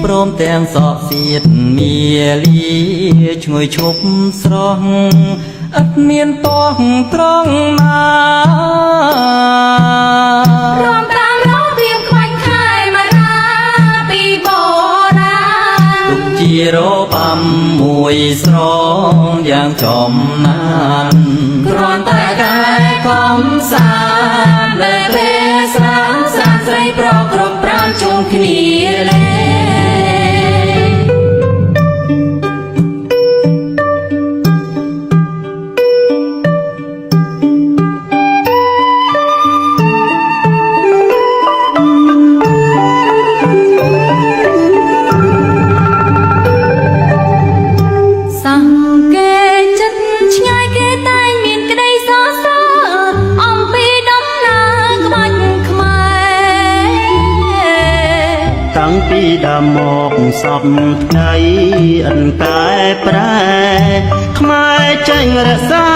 ព្រមទាំងសក់សៀតមាលាឈ្ងុយឈប់ស្រស់ឥតមានតោះត្រង់ណាព្រមតាមរបៀបខ្វាញ់ខែមរាពីបុរាណទុកជារបំមួយស្រងយ៉ាងចំណានគ្រាន់តែកំសាន្តលើពេលស្រាងសានស្រីប្រគ្រប់ប្រាំជុំគ្នាលេតាំងពីដើមមកសពថ្ងៃអិនកែប្រែខ្មែរចេញរក្សា